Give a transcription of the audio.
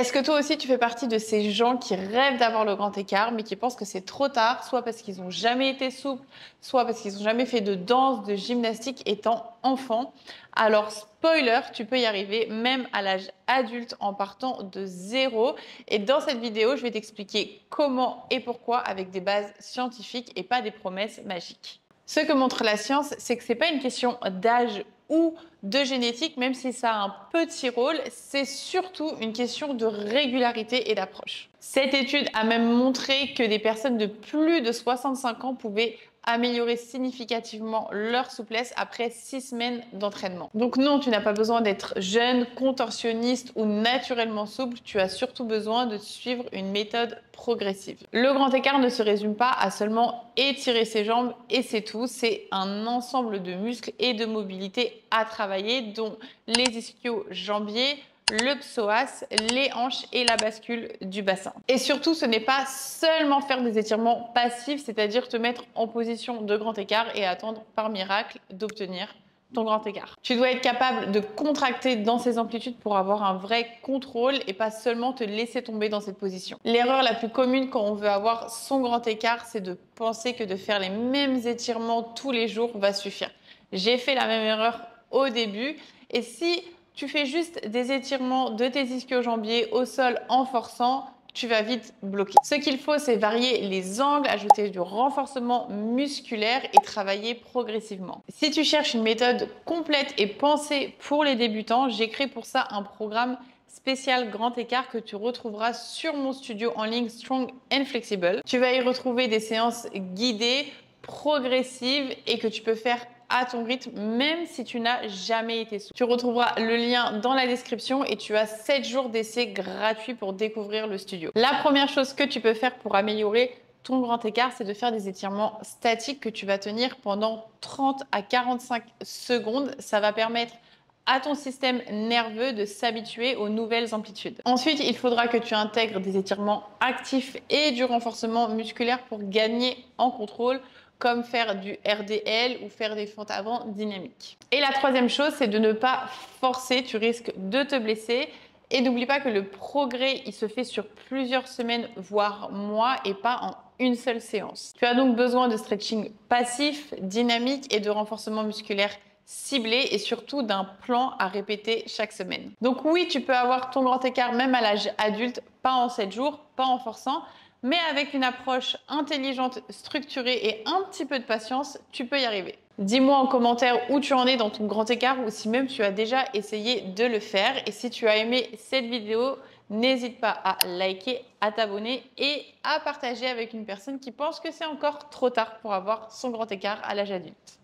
Est-ce que toi aussi tu fais partie de ces gens qui rêvent d'avoir le grand écart mais qui pensent que c'est trop tard, soit parce qu'ils n'ont jamais été souples, soit parce qu'ils n'ont jamais fait de danse, de gymnastique étant enfant? Alors spoiler, tu peux y arriver même à l'âge adulte en partant de zéro. Et dans cette vidéo, je vais t'expliquer comment et pourquoi avec des bases scientifiques et pas des promesses magiques. Ce que montre la science, c'est que ce n'est pas une question d'âge ou de génétique, même si ça a un petit rôle, c'est surtout une question de régularité et d'approche. Cette étude a même montré que des personnes de plus de 65 ans pouvaient améliorer significativement leur souplesse après 6 semaines d'entraînement. Donc non, tu n'as pas besoin d'être jeune, contorsionniste ou naturellement souple, tu as surtout besoin de suivre une méthode progressive. Le grand écart ne se résume pas à seulement étirer ses jambes et c'est tout, c'est un ensemble de muscles et de mobilité à travailler, dont les ischio-jambiers, le psoas, les hanches et la bascule du bassin. Et surtout, ce n'est pas seulement faire des étirements passifs, c'est-à-dire te mettre en position de grand écart et attendre par miracle d'obtenir ton grand écart. Tu dois être capable de contracter dans ces amplitudes pour avoir un vrai contrôle et pas seulement te laisser tomber dans cette position. L'erreur la plus commune quand on veut avoir son grand écart, c'est de penser que de faire les mêmes étirements tous les jours va suffire. J'ai fait la même erreur au début et si tu fais juste des étirements de tes ischio-jambiers au sol en forçant, tu vas vite bloquer. Ce qu'il faut, c'est varier les angles, ajouter du renforcement musculaire et travailler progressivement. Si tu cherches une méthode complète et pensée pour les débutants, j'ai créé pour ça un programme spécial grand écart que tu retrouveras sur mon studio en ligne Strong and Flexible. Tu vas y retrouver des séances guidées, progressives et que tu peux faire à ton rythme, même si tu n'as jamais été souple. Tu retrouveras le lien dans la description et tu as 7 jours d'essai gratuits pour découvrir le studio. La première chose que tu peux faire pour améliorer ton grand écart, c'est de faire des étirements statiques que tu vas tenir pendant 30 à 45 secondes. Ça va permettre à ton système nerveux de s'habituer aux nouvelles amplitudes. Ensuite, il faudra que tu intègres des étirements actifs et du renforcement musculaire pour gagner en contrôle, comme faire du RDL ou faire des fentes avant dynamiques. Et la troisième chose, c'est de ne pas forcer, tu risques de te blesser. Et n'oublie pas que le progrès, il se fait sur plusieurs semaines, voire mois, et pas en une seule séance. Tu as donc besoin de stretching passif, dynamique et de renforcement musculaire ciblé et surtout d'un plan à répéter chaque semaine. Donc oui, tu peux avoir ton grand écart même à l'âge adulte, pas en 7 jours, pas en forçant, mais avec une approche intelligente, structurée et un petit peu de patience, tu peux y arriver. Dis-moi en commentaire où tu en es dans ton grand écart ou si même tu as déjà essayé de le faire. Et si tu as aimé cette vidéo, n'hésite pas à liker, à t'abonner et à partager avec une personne qui pense que c'est encore trop tard pour avoir son grand écart à l'âge adulte.